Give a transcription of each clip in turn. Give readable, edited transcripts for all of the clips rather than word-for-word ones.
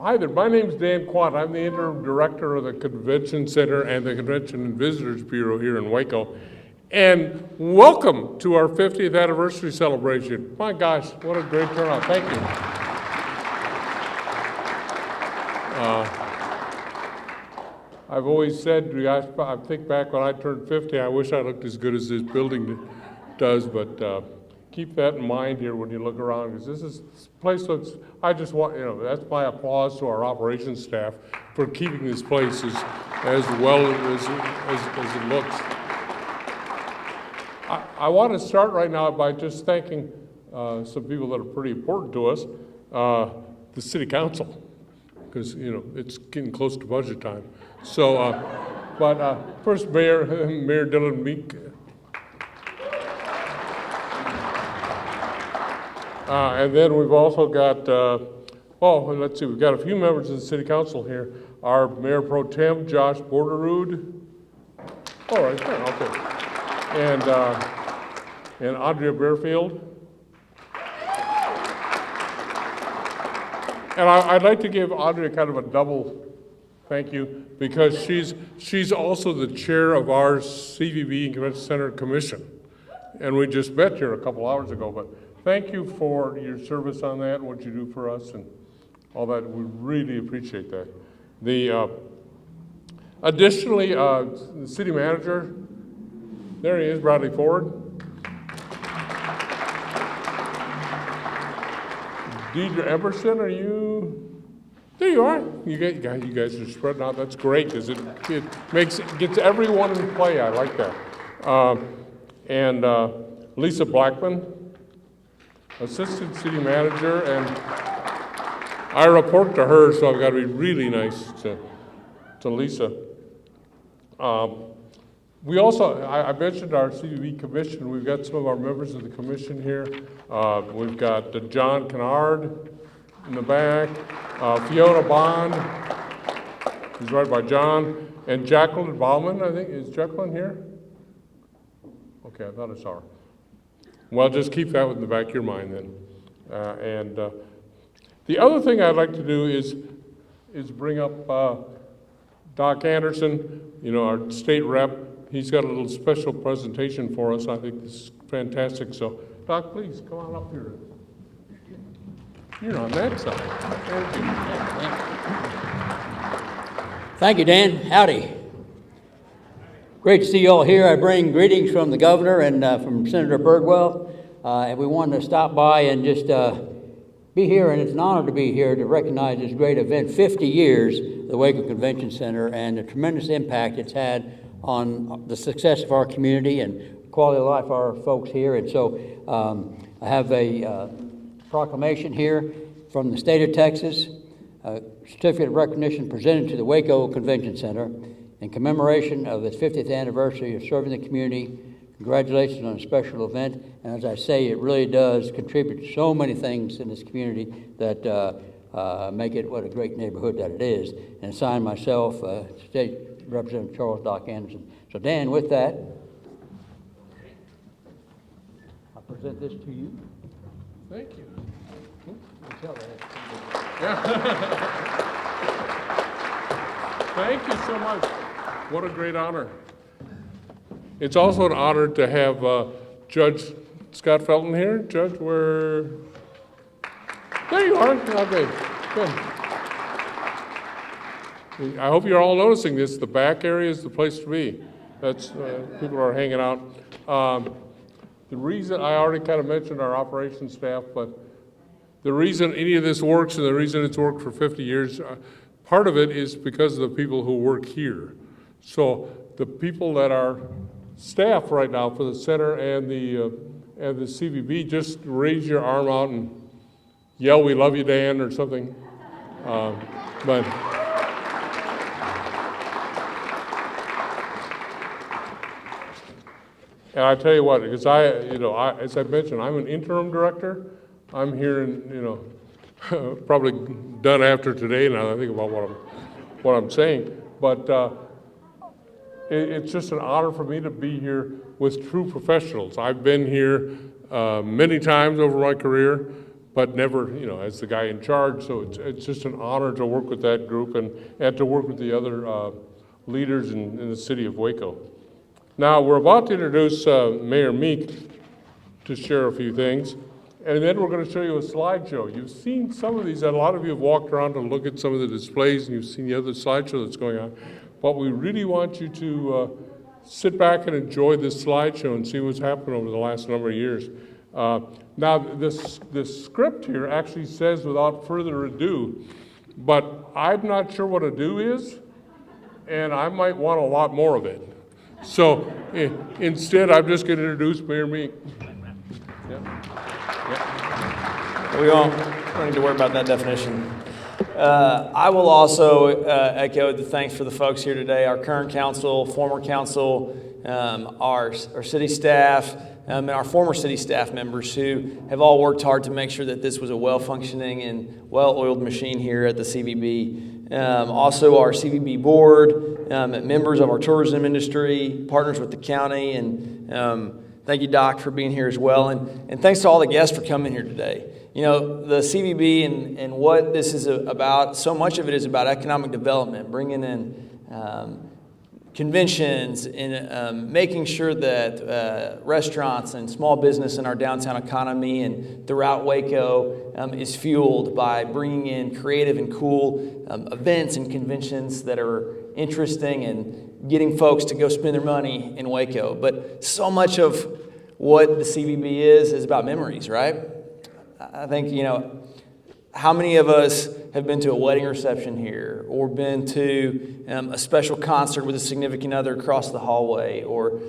Hi there, my name's Dan Quant. I'm the interim director of the Convention Center and the Convention and Visitors Bureau here in Waco. And welcome to our 50th anniversary celebration. My gosh, what a great turnout. Thank you. I've always said, I think back when I turned 50, I wish I looked as good as this building does, but keep that in mind here when you look around, because this place looks, I just want, that's my applause to our operations staff for keeping this place as well as it looks. I want to start right now by just thanking some people that are pretty important to us, the City Council, because, it's getting close to budget time. So, first, Mayor Dylan Meek. And then we've also got, let's see, we've got a few members of the City Council here. Our Mayor Pro Tem, Josh Borderud. All right, okay. And Andrea Bearfield. And I'd like to give Andrea kind of a double thank you, because she's also the chair of our CVB and Convention Center Commission. And we just met here a couple hours ago, but thank you for your service on that and what you do for us and all that. We really appreciate that. Additionally, the city manager, there he is, Bradley Ford. Deidre Emerson, are you? There you are. You guys are spreading out. That's great, because it gets everyone in play. I like that. And Lisa Blackman, Assistant City Manager, and I report to her, so I've got to be really nice to Lisa. We also, I mentioned our CVB Commission. We've got some of our members of the Commission here. We've got John Kennard in the back, Fiona Bond, who's right by John, and Jacqueline Bauman, I think. Is Jacqueline here? Okay, I thought I saw her. Well, just keep that in the back of your mind then. The other thing I'd like to do is bring up Doc Anderson, our state rep. He's got a little special presentation for us. I think this is fantastic. So, Doc, please come on up here. You're on that side. Thank you, Dan. Howdy. Great to see you all here. I bring greetings from the governor and from Senator Birdwell. And we wanted to stop by and just be here, and it's an honor to be here to recognize this great event, 50 years of the Waco Convention Center, and the tremendous impact it's had on the success of our community and quality of life of our folks here. And so I have a proclamation here from the state of Texas, a certificate of recognition presented to the Waco Convention Center in commemoration of its 50th anniversary of serving the community. Congratulations on a special event, and as I say, it really does contribute to so many things in this community that make it what a great neighborhood that it is. And signed myself, State Representative Charles Doc Anderson. So Dan, with that, I present this to you. Thank you. Yeah. Thank you so much. What a great honor. It's also an honor to have Judge Scott Felton here. Judge, where? There you are. Okay, good. I hope you're all noticing this. The back area is the place to be. That's people are hanging out. The reason, I already kind of mentioned our operations staff, but the reason any of this works and the reason it's worked for 50 years, part of it is because of the people who work here. So the people that are staff right now for the center and the CVB, just raise your arm out and yell, "We love you, Dan," or something. But and I tell you what, because as I mentioned, I'm an interim director. I'm here, and probably done after today. Now I think about what I'm saying, but it's just an honor for me to be here with true professionals. I've been here many times over my career, but never, as the guy in charge. So it's just an honor to work with that group and to work with the other leaders in the city of Waco. Now, we're about to introduce Mayor Meek to share a few things, and then we're going to show you a slideshow. You've seen some of these, and a lot of you have walked around to look at some of the displays, and you've seen the other slideshow that's going on. But we really want you to sit back and enjoy this slideshow and see what's happened over the last number of years. Now, this script here actually says without further ado, but I'm not sure what ado is, and I might want a lot more of it. So instead, I'm just going to introduce Mayor Meek. We don't need to worry about that definition. I will also echo the thanks for the folks here today, our current council, former council, our city staff, and our former city staff members who have all worked hard to make sure that this was a well-functioning and well-oiled machine here at the CVB. Also our CVB board, members of our tourism industry, partners with the county, and thank you, Doc, for being here as well. And thanks to all the guests for coming here today. The CVB and what this is about, so much of it is about economic development, bringing in conventions and making sure that restaurants and small business in our downtown economy and throughout Waco is fueled by bringing in creative and cool events and conventions that are interesting and getting folks to go spend their money in Waco. But so much of what the CVB is about memories, right? I think, how many of us have been to a wedding reception here or been to a special concert with a significant other across the hallway, or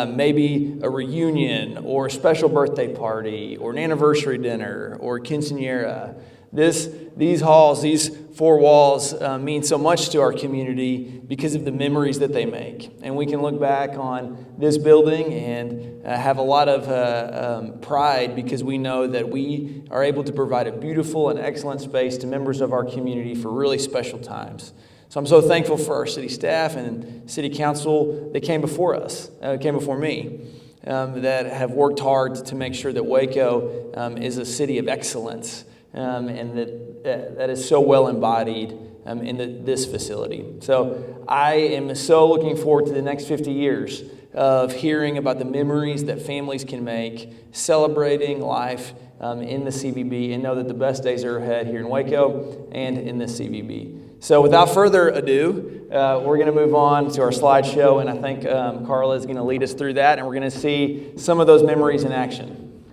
maybe a reunion or a special birthday party or an anniversary dinner or a quinceañera? These halls, these four walls mean so much to our community because of the memories that they make. And we can look back on this building and have a lot of pride because we know that we are able to provide a beautiful and excellent space to members of our community for really special times. So I'm so thankful for our city staff and city council that came before us, came before me, that have worked hard to make sure that Waco is a city of excellence. And that is so well embodied in this facility. So I am so looking forward to the next 50 years of hearing about the memories that families can make, celebrating life in the CVB, and know that the best days are ahead here in Waco and in the CVB. So without further ado, we're going to move on to our slideshow, and I think Carla is going to lead us through that, and we're going to see some of those memories in action.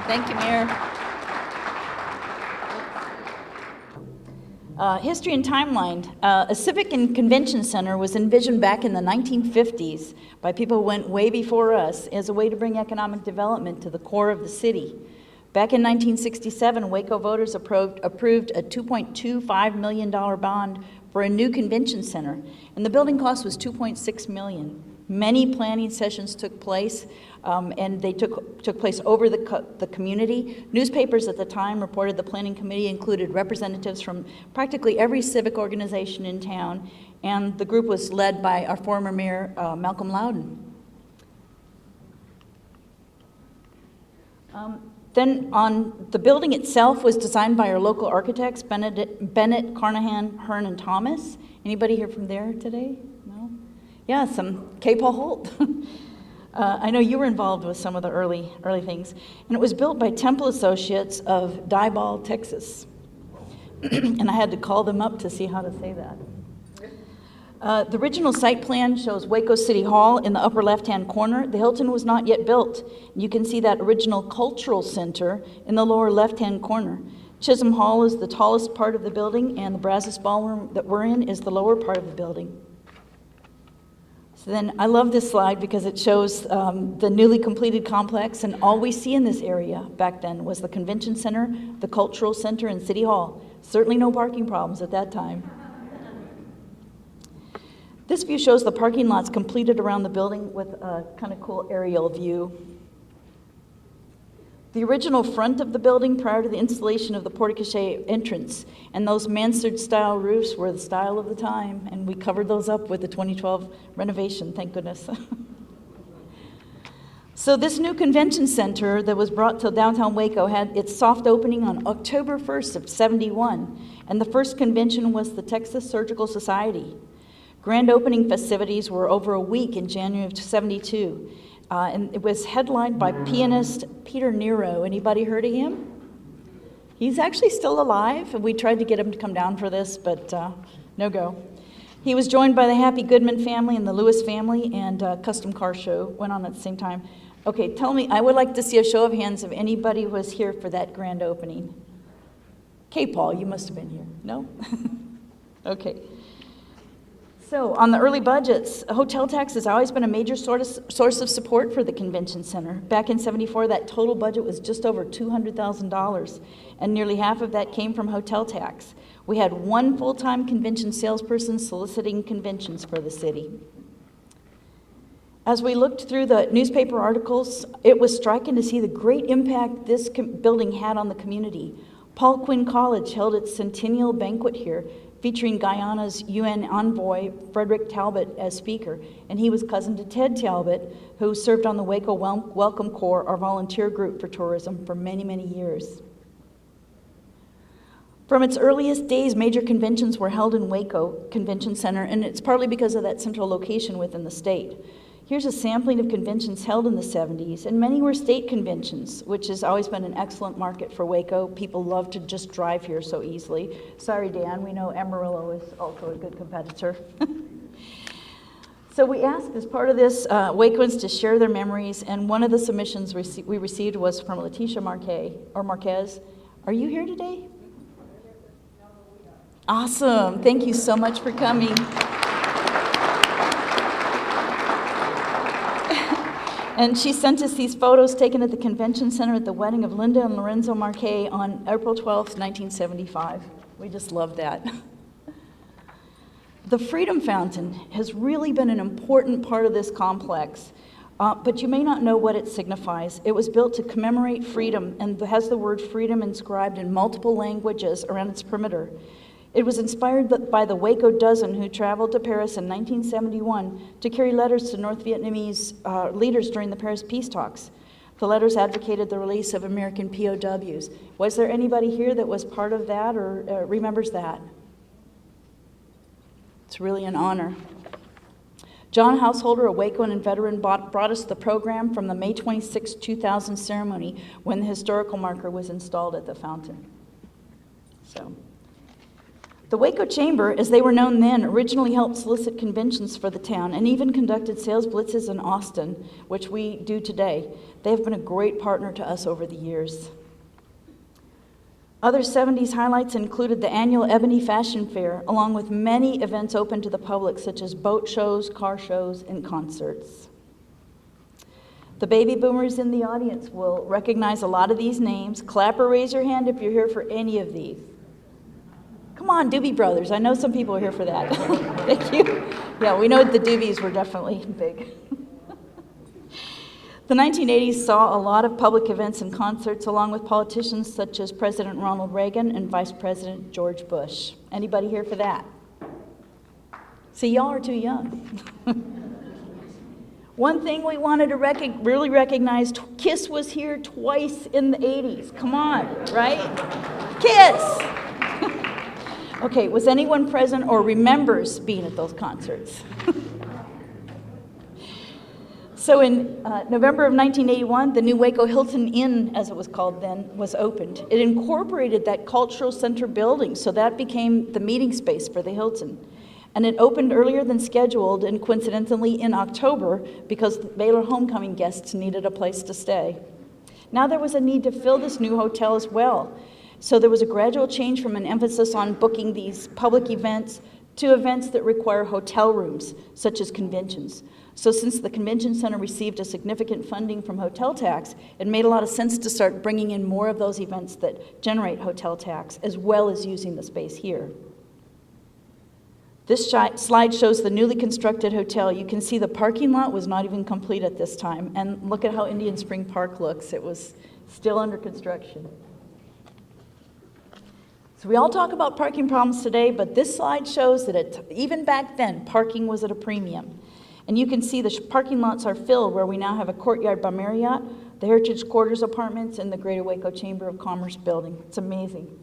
Thank you, Mayor. History and timeline. A civic and convention center was envisioned back in the 1950s by people who went way before us as a way to bring economic development to the core of the city. Back in 1967, Waco voters approved a $2.25 million bond for a new convention center, and the building cost was $2.6 million. Many planning sessions took place, and they took place over the community. Newspapers at the time reported the planning committee included representatives from practically every civic organization in town, and the group was led by our former mayor, Malcolm Loudon. Then on the building itself was designed by our local architects, Bennett, Carnahan, Hearn, and Thomas. Anybody here from there today? No? Yeah, some K. Paul Holt. I know you were involved with some of the early things. And it was built by Temple Associates of Diboll, Texas. And I had to call them up to see how to say that. The original site plan shows Waco City Hall in the upper left-hand corner. The Hilton was not yet built. You can see that original cultural center in the lower left-hand corner. Chisholm Hall is the tallest part of the building, and the Brazos Ballroom that we're in is the lower part of the building. So then I love this slide because it shows the newly completed complex, and all we see in this area back then was the convention center, the cultural center, and City Hall. Certainly no parking problems at that time. This view shows the parking lots completed around the building with a kind of cool aerial view. The original front of the building prior to the installation of the porte-cochere entrance and those mansard-style roofs were the style of the time, and we covered those up with the 2012 renovation, thank goodness. So this new convention center that was brought to downtown Waco had its soft opening on October 1st of 71, and the first convention was the Texas Surgical Society. Grand opening festivities were over a week in January of 72, and it was headlined by pianist Peter Nero. Anybody heard of him? He's actually still alive, and we tried to get him to come down for this, but no go. He was joined by the Happy Goodman family and the Lewis family, and a custom car show went on at the same time. Okay, tell me, I would like to see a show of hands if anybody was here for that grand opening. Okay, Paul, you must have been here. No? Okay. So, on the early budgets, hotel tax has always been a major source of support for the convention center. Back in '74, that total budget was just over $200,000, and nearly half of that came from hotel tax. We had one full-time convention salesperson soliciting conventions for the city. As we looked through the newspaper articles, it was striking to see the great impact this building had on the community. Paul Quinn College held its centennial banquet here, featuring Guyana's UN envoy, Frederick Talbot, as speaker, and he was cousin to Ted Talbot, who served on the Waco Welcome Corps, our volunteer group for tourism, for many, many years. From its earliest days, major conventions were held in Waco Convention Center, and it's partly because of that central location within the state. Here's a sampling of conventions held in the 70s, and many were state conventions, which has always been an excellent market for Waco. People love to just drive here so easily. Sorry, Dan, we know Amarillo is also a good competitor. So we asked, as part of this, Wacoans to share their memories, and one of the submissions we received was from Leticia Marquez. Are you here today? Awesome. Thank you so much for coming. And she sent us these photos taken at the convention center at the wedding of Linda and Lorenzo Marquez on April 12th, 1975. We just love that. The Freedom Fountain has really been an important part of this complex, but you may not know what it signifies. It was built to commemorate freedom and has the word freedom inscribed in multiple languages around its perimeter. It was inspired by the Waco Dozen, who traveled to Paris in 1971 to carry letters to North Vietnamese leaders during the Paris peace talks. The letters advocated the release of American POWs. Was there anybody here that was part of that or remembers that? It's really an honor. John Householder, a Wacoan and veteran, brought us the program from the May 26, 2000 ceremony when the historical marker was installed at the fountain. So. The Waco Chamber, as they were known then, originally helped solicit conventions for the town and even conducted sales blitzes in Austin, which we do today. They have been a great partner to us over the years. Other 70s highlights included the annual Ebony Fashion Fair, along with many events open to the public, such as boat shows, car shows, and concerts. The baby boomers in the audience will recognize a lot of these names. Clap or raise your hand if you're here for any of these. Come on, Doobie Brothers. I know some people are here for that. Thank you. Yeah, we know the Doobies were definitely big. The 1980s saw a lot of public events and concerts, along with politicians such as President Ronald Reagan and Vice President George Bush. Anybody here for that? See, y'all are too young. One thing we wanted to really recognize, KISS was here twice in the 80s. Come on, right? KISS! Okay, was anyone present or remembers being at those concerts? So in November of 1981, the new Waco Hilton Inn, as it was called then, was opened. It incorporated that cultural center building, so that became the meeting space for the Hilton. And it opened earlier than scheduled, and coincidentally in October, because the Baylor homecoming guests needed a place to stay. Now there was a need to fill this new hotel as well. So there was a gradual change from an emphasis on booking these public events to events that require hotel rooms, such as conventions. So since the convention center received a significant funding from hotel tax, it made a lot of sense to start bringing in more of those events that generate hotel tax, as well as using the space here. This slide shows the newly constructed hotel. You can see the parking lot was not even complete at this time. And look at how Indian Spring Park looks. It was still under construction. So we all talk about parking problems today, but this slide shows that even back then, parking was at a premium. And you can see the parking lots are filled where we now have a Courtyard by Marriott, the Heritage Quarters Apartments, and the Greater Waco Chamber of Commerce building. It's amazing.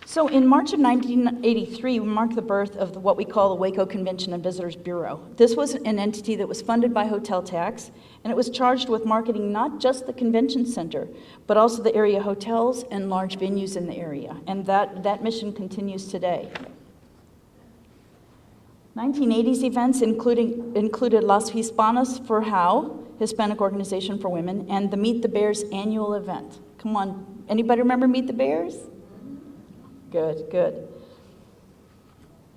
So in March of 1983, we marked the birth of what we call the Waco Convention and Visitors Bureau. This was an entity that was funded by hotel tax, and it was charged with marketing not just the convention center, but also the area hotels and large venues in the area. And that mission continues today. 1980s events included Las Hispanas for HOW, Hispanic Organization for Women, and the Meet the Bears annual event. Come on, anybody remember Meet the Bears? Good, good.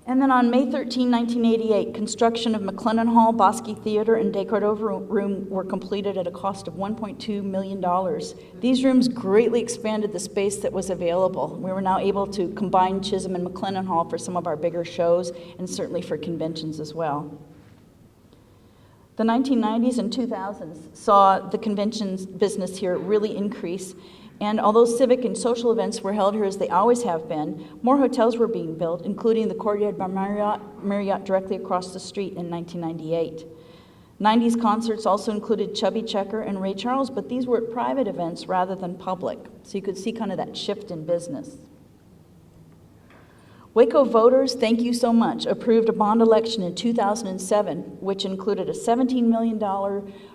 And then on May 13, 1988, construction of McLennan Hall, Bosque Theater, and De Cordova Room were completed at a cost of $1.2 million. These rooms greatly expanded the space that was available. We were now able to combine Chisholm and McLennan Hall for some of our bigger shows, and certainly for conventions as well. The 1990s and 2000s saw the conventions business here really increase. And although civic and social events were held here as they always have been, more hotels were being built, including the Courtyard by Marriott directly across the street in 1998. 90s concerts also included Chubby Checker and Ray Charles, but these were private events rather than public. So you could see kind of that shift in business. Waco voters, thank you so much, approved a bond election in 2007, which included a $17 million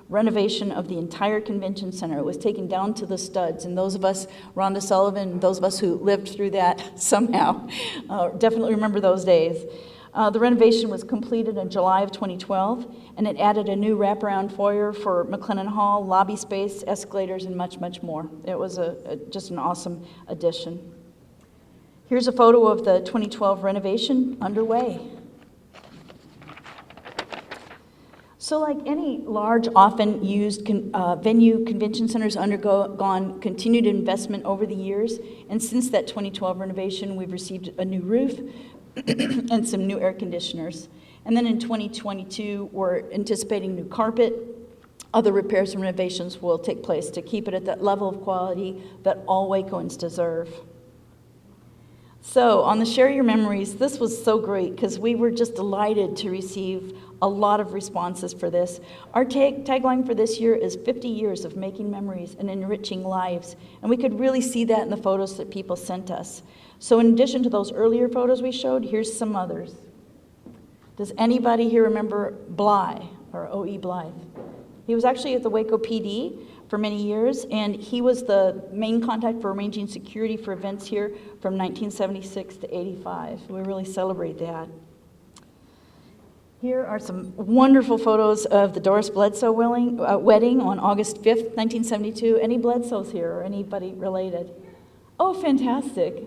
renovation of the entire convention center. It was taken down to the studs, and those of us, Rhonda Sullivan, those of us who lived through that somehow, definitely remember those days. The renovation was completed in July of 2012, and it added a new wraparound foyer for McLennan Hall, lobby space, escalators, and much, much more. It was just an awesome addition. Here's a photo of the 2012 renovation underway. So like any large, often used venue, convention centers undergone continued investment over the years. And since that 2012 renovation, we've received a new roof and some new air conditioners. And then in 2022, we're anticipating new carpet. Other repairs and renovations will take place to keep it at that level of quality that all Wacoans deserve. So on the Share Your Memories, this was so great because we were just delighted to receive a lot of responses for this. Our tagline for this year is 50 years of making memories and enriching lives. And we could really see that in the photos that people sent us. So in addition to those earlier photos we showed, here's some others. Does anybody here remember Bly, or O.E. Blythe? He was actually at the Waco PD for many years, and he was the main contact for arranging security for events here from 1976 to 85. We really celebrate that. Here are some wonderful photos of the Doris Bledsoe wedding on August 5th, 1972. Any Bledsoes here or anybody related? Oh, fantastic.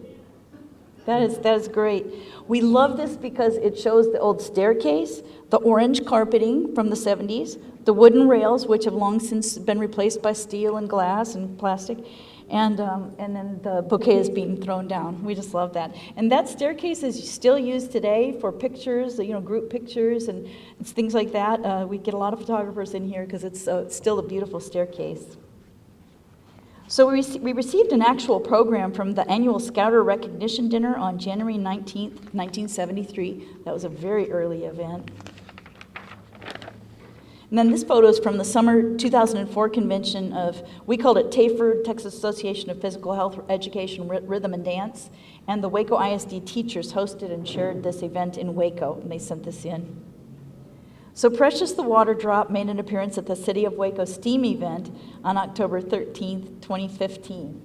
That is great. We love this because it shows the old staircase, the orange carpeting from the 70s, the wooden rails, which have long since been replaced by steel and glass and plastic, and then the bouquet is being thrown down. We just love that. And that staircase is still used today for pictures, group pictures and things like that. We get a lot of photographers in here because it's still a beautiful staircase. So we received an actual program from the annual Scouter Recognition Dinner on January 19th, 1973. That was a very early event. And then this photo is from the summer 2004 convention of, we called it TAFER, Texas Association of Physical Health Education, Rhythm and Dance. And the Waco ISD teachers hosted and shared this event in Waco, and they sent this in. So Precious the Water Drop made an appearance at the City of Waco STEAM event on October 13th, 2015.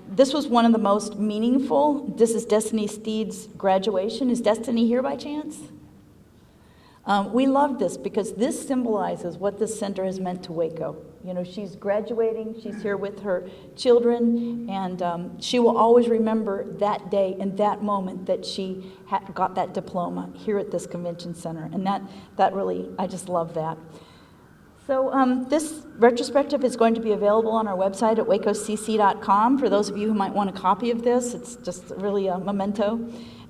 This was one of the most meaningful. This is Destiny Steed's graduation. Is Destiny here by chance? We love this because this symbolizes what this center has meant to Waco. She's graduating, she's here with her children, and she will always remember that day and that moment that she got that diploma here at this convention center. And that really, I just love that. So this retrospective is going to be available on our website at wacocc.com for those of you who might want a copy of this. It's just really a memento.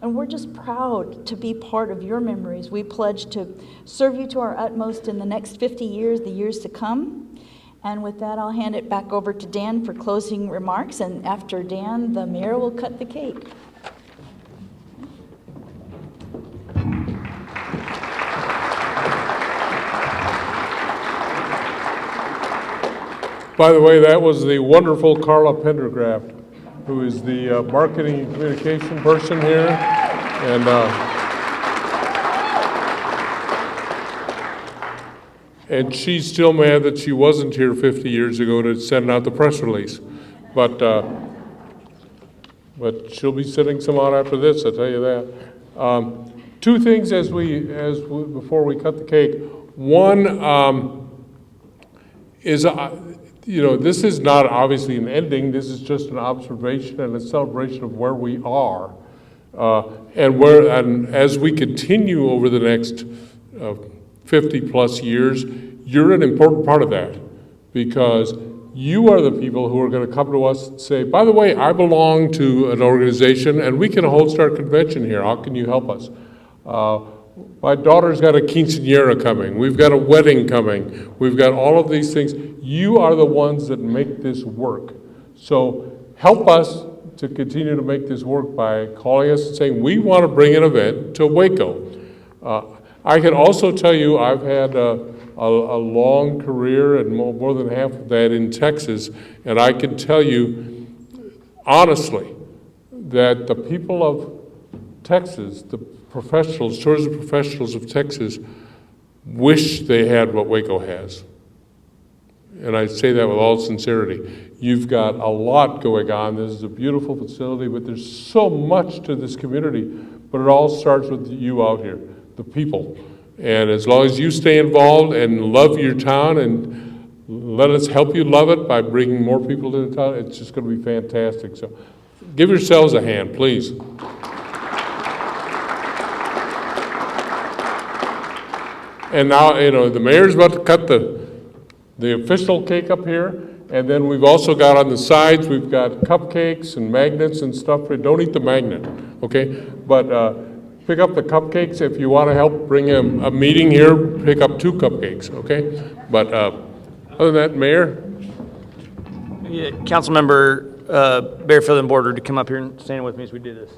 And we're just proud to be part of your memories. We pledge to serve you to our utmost in the next 50 years, the years to come. And with that, I'll hand it back over to Dan for closing remarks. And after Dan, the mayor will cut the cake. By the way, that was the wonderful Carla Pendergraft, who is the marketing and communication person here. And she's still mad that she wasn't here 50 years ago to send out the press release. But she'll be sending some out after this, I'll tell you that. Two things before we cut the cake. One is, this is not obviously an ending. This is just an observation and a celebration of where we are, and as we continue over the next 50 plus years, you're an important part of that, because you are the people who are going to come to us and say, by the way, I belong to an organization and we can host our convention here. How can you help us? My daughter's got a quinceañera coming. We've got a wedding coming. We've got all of these things. You are the ones that make this work. So help us to continue to make this work by calling us and saying, we want to bring an event to Waco. I can also tell you I've had a long career, and more than half of that in Texas, and I can tell you honestly that the people of Texas, the professionals, tourism professionals of Texas, wish they had what Waco has. And I say that with all sincerity. You've got a lot going on. This is a beautiful facility, but there's so much to this community. But it all starts with you out here, the people. And as long as you stay involved and love your town and let us help you love it by bringing more people to the town, it's just going to be fantastic. So give yourselves a hand, please. And now, the mayor's about to cut the official cake up here, and then we've also got on the sides, we've got cupcakes and magnets and stuff. Don't eat the magnet, okay? But pick up the cupcakes. If you want to help bring a meeting here, pick up 2 cupcakes, okay? But other than that, Mayor? Yeah, Councilmember Bearfield and Border to come up here and stand with me as we do this.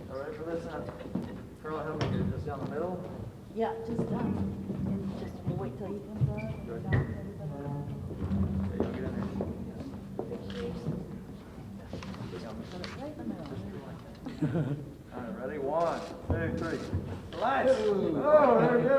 All right, for this, Carl, help me do this down the middle. Yeah, just done. And just we'll wait till he comes up. All right, ready? 1, 2, 3. Relax. Oh, there we go.